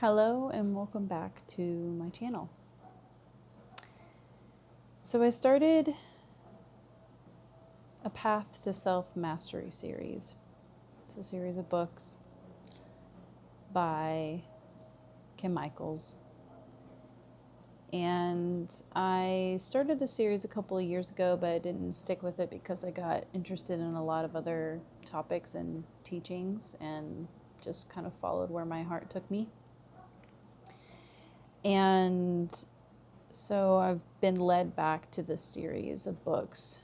Hello and welcome back to my channel. So I started a Path to Self-Mastery series. It's a series of books by Kim Michaels. And I started the series a couple of years ago, but I didn't stick with it because I got interested in a lot of other topics and teachings and just kind of followed where my heart took me. And so I've been led back to this series of books.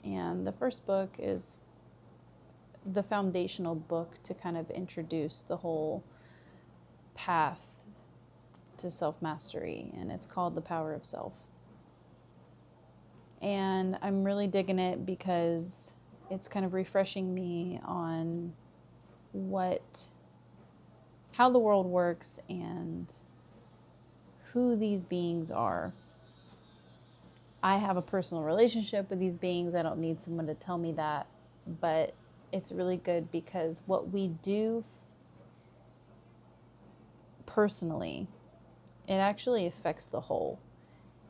And the first book is the foundational book to kind of introduce the whole path to self-mastery, and it's called The Power of Self. And I'm really digging it because it's kind of refreshing me on how the world works and who these beings are. I have a personal relationship with these beings. I don't need someone to tell me that, but it's really good because what we do personally, it actually affects the whole.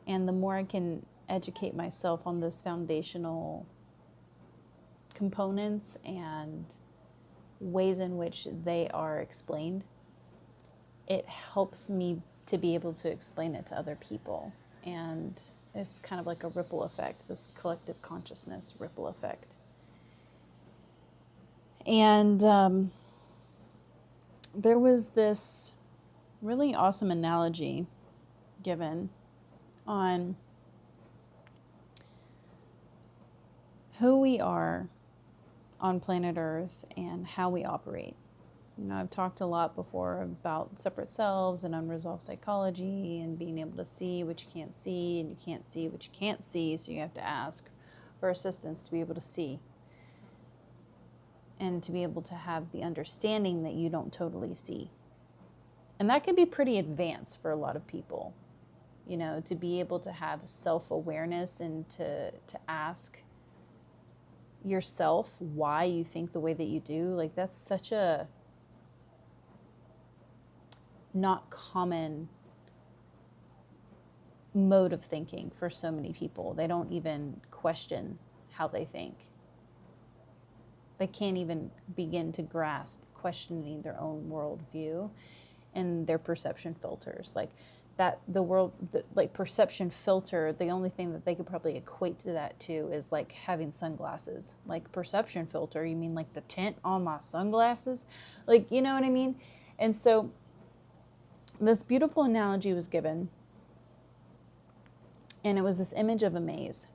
And the more I can educate myself on those foundational components and ways in which they are explained, it helps me to be able to explain it to other people. And it's kind of like a ripple effect, this collective consciousness ripple effect. And there was this really awesome analogy given on who we are on planet Earth and how we operate. You know, I've talked a lot before about separate selves and unresolved psychology and being able to see what you can't see, and you can't see what you can't see, so you have to ask for assistance to be able to see and to be able to have the understanding that you don't totally see. And that can be pretty advanced for a lot of people, you know, to be able to have self-awareness and to ask yourself why you think the way that you do. Like, that's such a not common mode of thinking for so many people. They don't even question how they think. They can't even begin to grasp questioning their own worldview and their perception filters. Like that, like perception filter, the only thing that they could probably equate to that to is like having sunglasses. Like perception filter, you mean like the tint on my sunglasses? Like, you know what I mean? And so this beautiful analogy was given, and it was this image of a maze.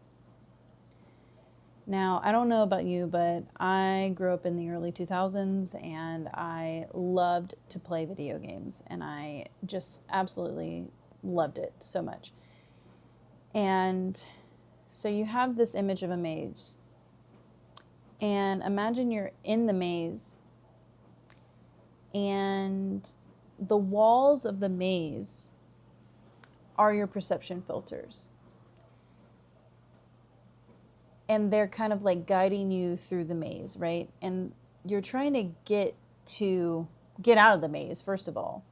Now, I don't know about you, but I grew up in the early 2000s and I loved to play video games, and I just absolutely loved it so much. And so you have this image of a maze, and imagine you're in the maze, and the walls of the maze are your perception filters. And they're kind of like guiding you through the maze, right? And you're trying to get out of the maze, first of all.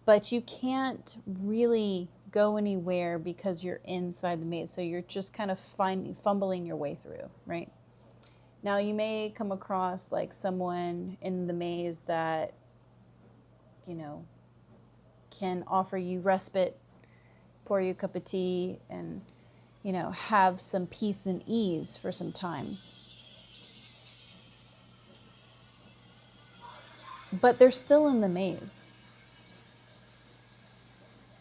But you can't really go anywhere because you're inside the maze. So you're just kind of fumbling your way through, right? Now, you may come across like someone in the maze that, you know, can offer you respite, pour you a cup of tea, and you know, have some peace and ease for some time. But they're still in the maze.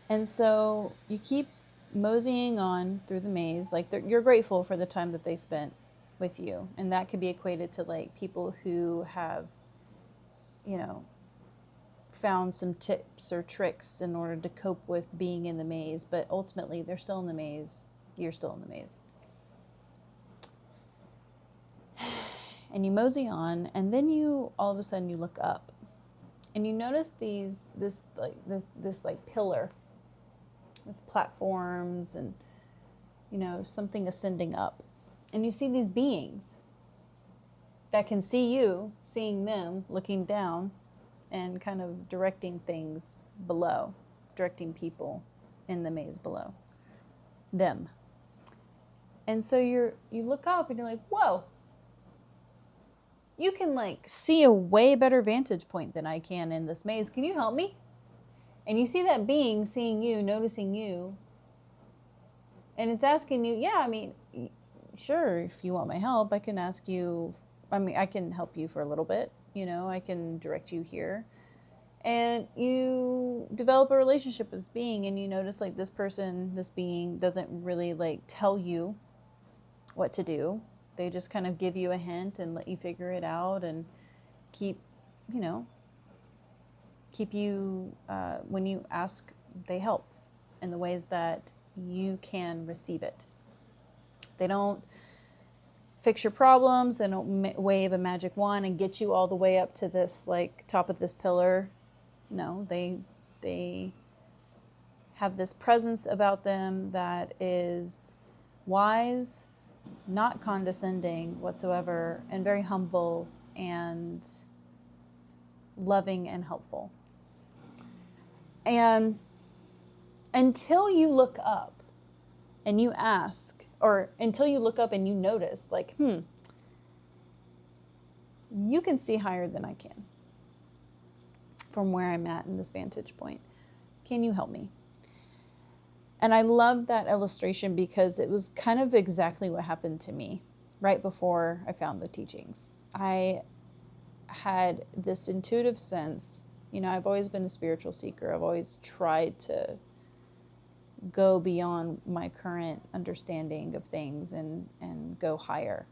And so you keep moseying on through the maze. Like, you're grateful for the time that they spent with you. And that could be equated to like people who have, you know, found some tips or tricks in order to cope with being in the maze. But ultimately, they're still in the maze. You're still in the maze. And you mosey on, and then you all of a sudden you look up, and you notice this pillar with platforms and, you know, something ascending up, and you see these beings that can see you, seeing them, looking down, and kind of directing things below, directing people in the maze below them. And so you look up and you're like, whoa, you can like see a way better vantage point than I can in this maze. Can you help me? And you see that being seeing you, noticing you, and it's asking you, yeah, I mean, sure, if you want my help, I can ask you, I mean, I can help you for a little bit, you know, I can direct you here. And you develop a relationship with this being, and you notice like this person, this being doesn't really like tell you what to do. They just kind of give you a hint and let you figure it out and keep, you know, keep you, when you ask, they help in the ways that you can receive it. They don't fix your problems. They don't wave a magic wand and get you all the way up to this like top of this pillar. No, they have this presence about them that is wise, not condescending whatsoever, and very humble and loving and helpful. And until you look up and you ask, or until you look up and you notice, like, you can see higher than I can from where I'm at in this vantage point. Can you help me? And I love that illustration because it was kind of exactly what happened to me right before I found the teachings. I had this intuitive sense, you know, I've always been a spiritual seeker. I've always tried to go beyond my current understanding of things and go higher.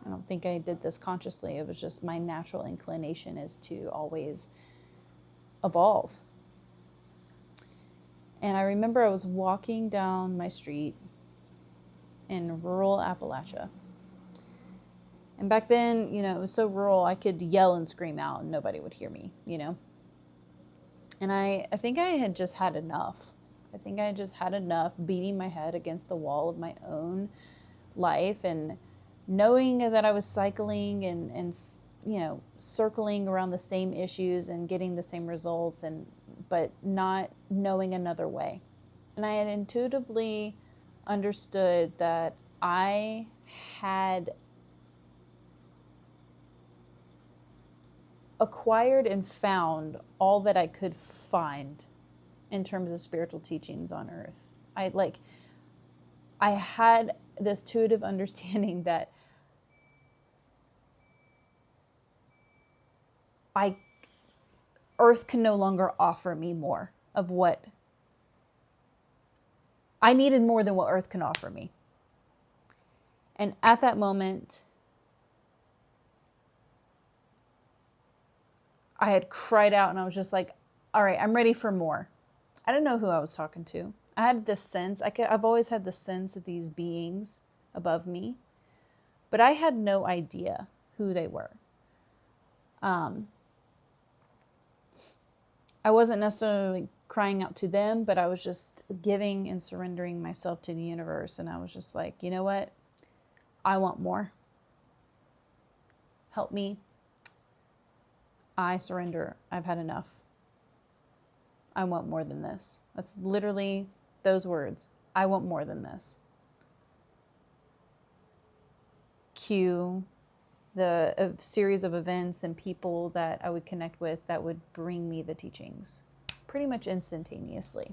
I don't think I did this consciously. It was just my natural inclination is to always evolve. And I remember I was walking down my street in rural Appalachia. And back then, you know, it was so rural, I could yell and scream out and nobody would hear me, you know. And I think I had just had enough. I think I just had enough beating my head against the wall of my own life and knowing that I was cycling and you know, circling around the same issues and getting the same results, but not knowing another way. And I had intuitively understood that I had acquired and found all that I could find in terms of spiritual teachings on earth. I had this intuitive understanding that earth can no longer offer me more of what I needed, more than what earth can offer me. And at that moment, I had cried out and I was just like, all right, I'm ready for more. I didn't know who I was talking to. I had this sense, I've always had the sense of these beings above me, but I had no idea who they were. I wasn't necessarily crying out to them, but I was just giving and surrendering myself to the universe. And I was just like, you know what? I want more. Help me. I surrender. I've had enough. I want more than this. That's literally those words. I want more than this. Cue a series of events and people that I would connect with that would bring me the teachings pretty much instantaneously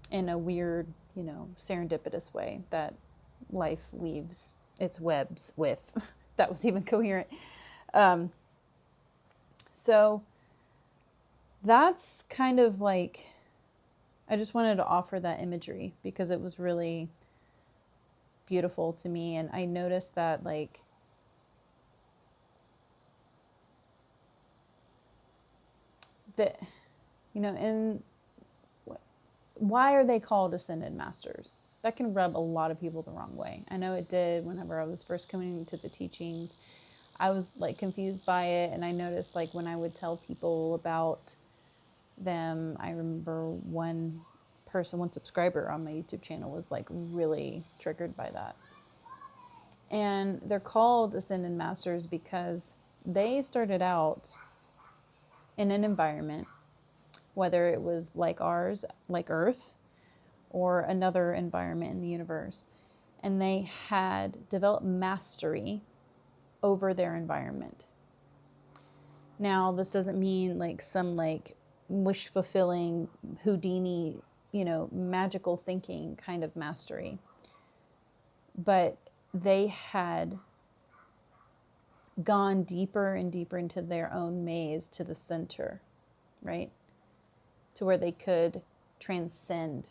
in a weird, you know, serendipitous way that life weaves its webs with. That was even coherent. So that's kind of like, I just wanted to offer that imagery because it was really beautiful to me. And I noticed that, like, that, you know, and why are they called ascended masters? That can rub a lot of people the wrong way. I know it did whenever I was first coming into the teachings. I was like confused by it, and I noticed like when I would tell people about them, I remember one subscriber on my YouTube channel was like really triggered by that. And they're called ascended masters because they started out in an environment, whether it was like ours, like Earth, or another environment in the universe, and they had developed mastery over their environment. Now, this doesn't mean like some like wish fulfilling Houdini, magical thinking kind of mastery, but they had gone deeper and deeper into their own maze to the center, right? To where they could transcend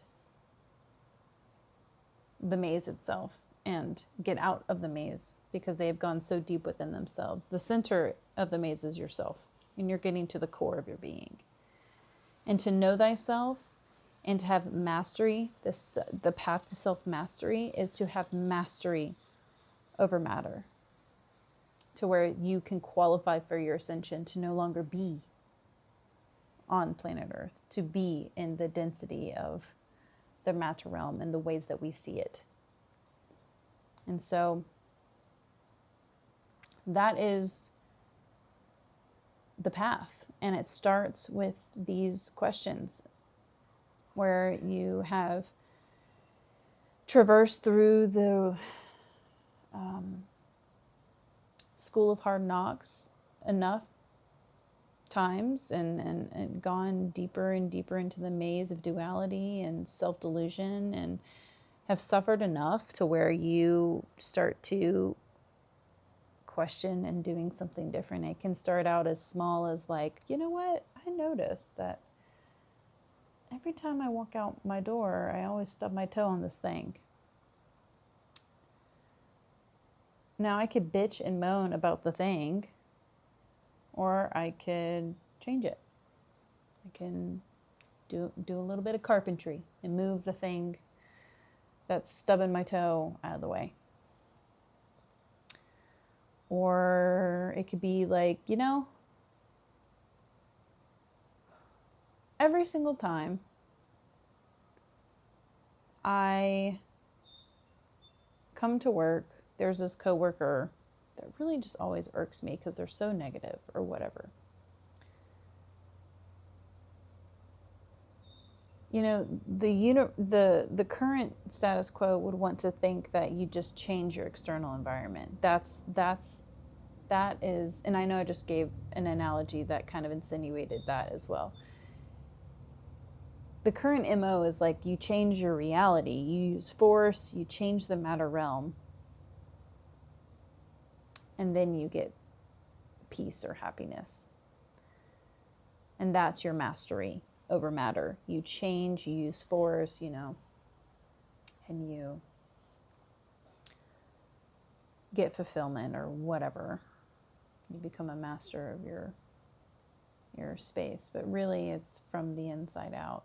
the maze itself and get out of the maze because they have gone so deep within themselves. The center of the maze is yourself, and you're getting to the core of your being. And to know thyself and to have mastery, the path to self-mastery is to have mastery over matter, to where you can qualify for your ascension, to no longer be on planet Earth, to be in the density of the matter realm and the ways that we see it. And so that is the path. And it starts with these questions where you have traversed through the school of hard knocks enough times and gone deeper and deeper into the maze of duality and self-delusion, and have suffered enough to where you start to question and doing something different. It can start out as small as like, you know what? I noticed that every time I walk out my door, I always stub my toe on this thing. Now I could bitch and moan about the thing, or I could change it. I can do a little bit of carpentry and move the thing that's stubbing my toe out of the way. Or it could be like, every single time I come to work, there's this coworker that really just always irks me because they're so negative or whatever. The current status quo would want to think that you just change your external environment. That is, and I know I just gave an analogy that kind of insinuated that as well. The current MO is like you change your reality, you use force, you change the matter realm, and then you get peace or happiness. And that's your mastery over matter. You change, you use force, and you get fulfillment or whatever. You become a master of your space. But really, it's from the inside out.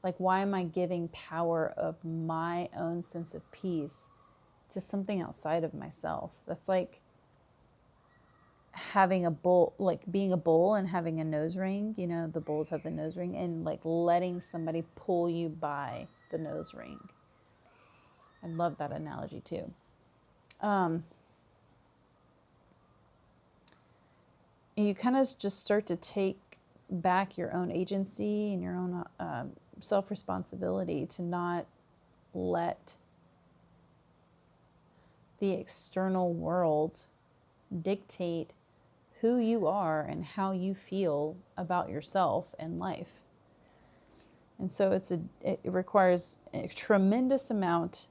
Like, why am I giving power of my own sense of peace to something outside of myself? That's like having a bull, like being a bull and having a nose ring. The bulls have the nose ring, and like letting somebody pull you by the nose ring. I love that analogy too. You kind of just start to take back your own agency and your own self-responsibility to not let the external world dictate who you are and how you feel about yourself and life. And so it requires a tremendous amount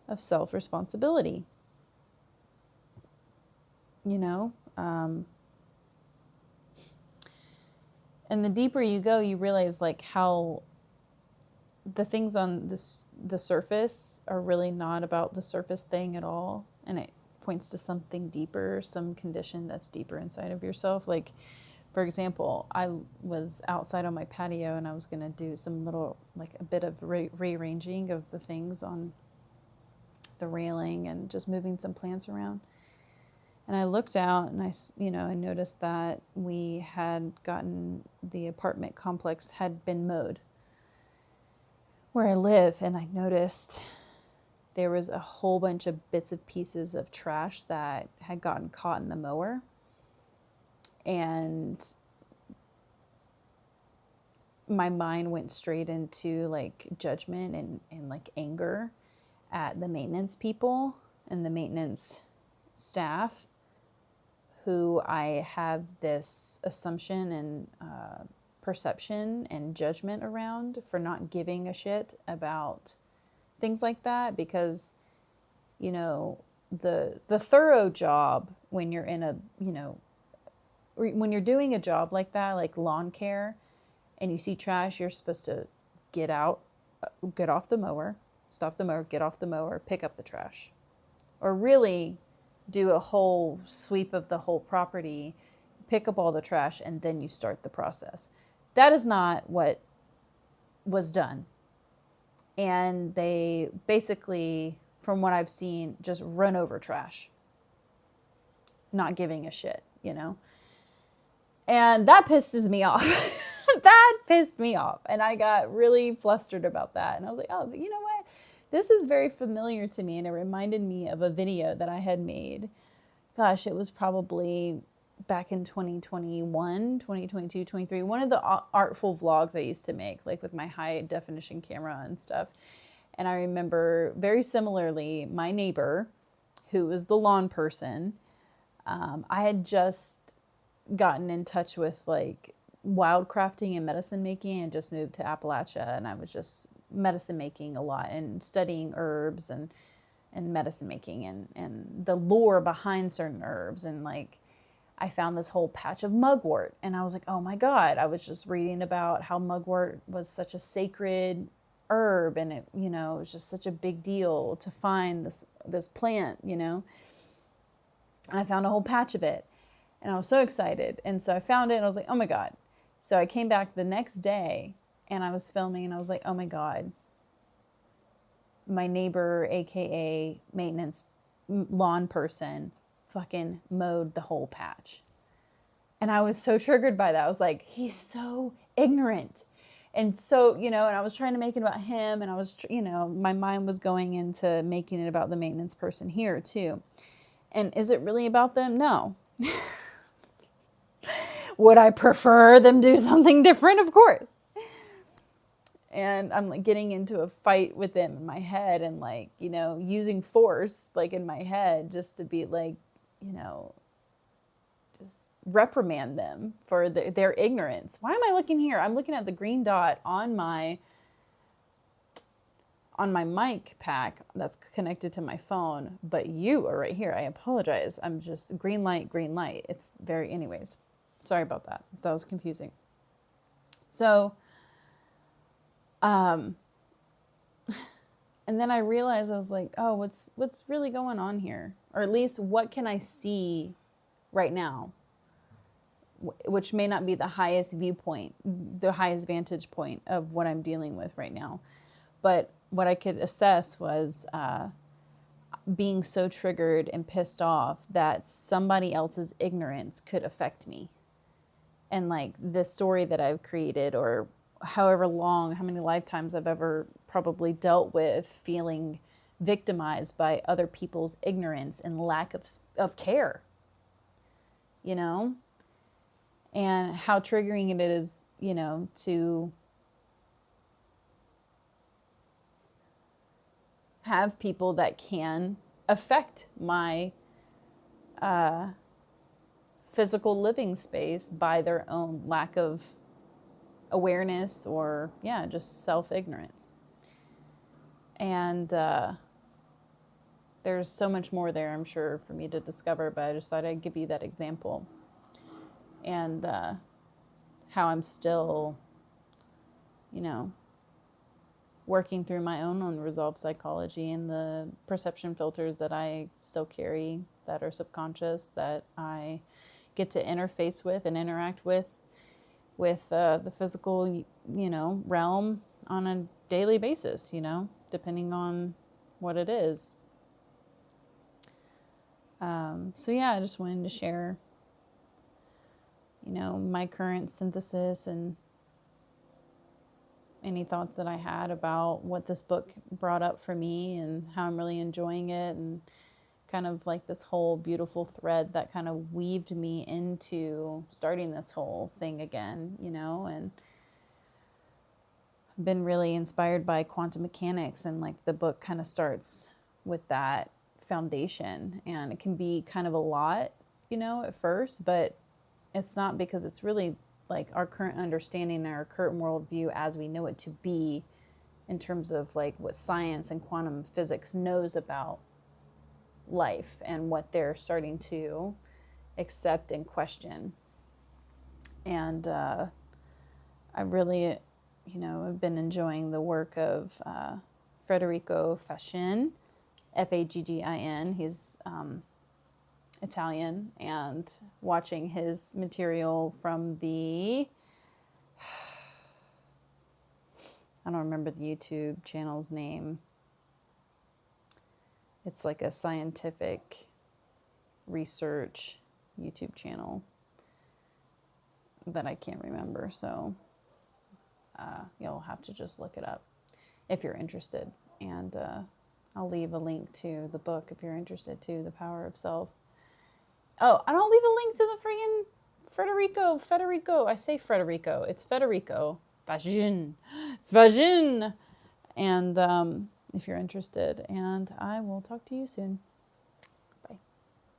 of self-responsibility. And the deeper you go, you realize like how the things on the surface are really not about the surface thing at all. And it points to something deeper, some condition that's deeper inside of yourself. Like, for example, I was outside on my patio and I was going to do some little, like a bit of rearranging of the things on the railing and just moving some plants around. And I looked out and I noticed that we had gotten, the apartment complex had been mowed where I live. And I noticed there was a whole bunch of bits of pieces of trash that had gotten caught in the mower. And my mind went straight into like judgment and like anger at the maintenance people and the maintenance staff, who I have this assumption and perception and judgment around for not giving a shit about things like that. Because, you know, the thorough job when you're in a, you know, when you're doing a job like that, like lawn care, and you see trash, you're supposed to get out, get off the mower, stop the mower, get off the mower, pick up the trash. Or really do a whole sweep of the whole property, pick up all the trash, and then you start the process. That is not what was done. And they basically, from what I've seen, just run over trash, not giving a shit, you know? And that pisses me off. That pissed me off. And I got really flustered about that. And I was like, oh, you know what? This is very familiar to me. And it reminded me of a video that I had made. Gosh, it was probably back in 2021, 2022, 23. One of the artful vlogs I used to make, like with my high definition camera and stuff. And I remember very similarly, my neighbor, who was the lawn person, I had just gotten in touch with like wild crafting and medicine making, and just moved to Appalachia, and I was just medicine making a lot and studying herbs and medicine making and the lore behind certain herbs. And like I found this whole patch of mugwort, and I was like, oh my God, I was just reading about how mugwort was such a sacred herb, and it, you know, it was just such a big deal to find this plant, you know. And I found a whole patch of it, and I was so excited. And so I found it, and I was like, oh my God. So I came back the next day, and I was filming, and I was like, oh my God, my neighbor, AKA maintenance lawn person, fucking mowed the whole patch. And I was so triggered by that. I was like, he's so ignorant. And so, you know, and I was trying to make it about him, and I was, you know, my mind was going into making it about the maintenance person here too. And is it really about them? No. Would I prefer them do something different? Of course. And I'm like getting into a fight with them in my head, and like, you know, using force like in my head just to be like, you know, just reprimand them for their ignorance. Why am I looking here? I'm looking at the green dot on my mic pack that's connected to my phone, but you are right here. I apologize. I'm just green light, green light. It's very, anyways. Sorry about that. That was confusing. So, and then I realized, I was like, oh, what's really going on here? Or at least what can I see right now? Which may not be the highest viewpoint, the highest vantage point of what I'm dealing with right now. But what I could assess was being so triggered and pissed off that somebody else's ignorance could affect me. And like the story that I've created, or however long, how many lifetimes I've ever probably dealt with feeling victimized by other people's ignorance and lack of care, you know? And how triggering it is, you know, to have people that can affect my physical living space by their own lack of awareness, or just self-ignorance. And there's so much more there, I'm sure, for me to discover, but I just thought I'd give you that example. And how I'm still, you know, working through my own unresolved psychology and the perception filters that I still carry that are subconscious, that I get to interface with and interact with the physical, you know, realm on a daily basis, you know, depending on what it is. So yeah, I just wanted to share, you know, my current synthesis and any thoughts that I had about what this book brought up for me and how I'm really enjoying it, and kind of like this whole beautiful thread that kind of weaved me into starting this whole thing again, you know. And been really inspired by quantum mechanics, and like the book kind of starts with that foundation, and it can be kind of a lot, you know, at first, but it's not, because it's really like our current understanding and our current worldview as we know it to be, in terms of like what science and quantum physics knows about life and what they're starting to accept and question. And I really, you know, have been enjoying the work of Federico Faggin, Faggin. He's Italian, and watching his material from the, I don't remember the YouTube channel's name. It's like a scientific research YouTube channel that I can't remember. So you'll have to just look it up if you're interested. And I'll leave a link to the book if you're interested too, The Power of Self. Oh, I don't leave a link to the friggin' Federico. I say Federico. It's Federico Faggin. And if you're interested. And I will talk to you soon.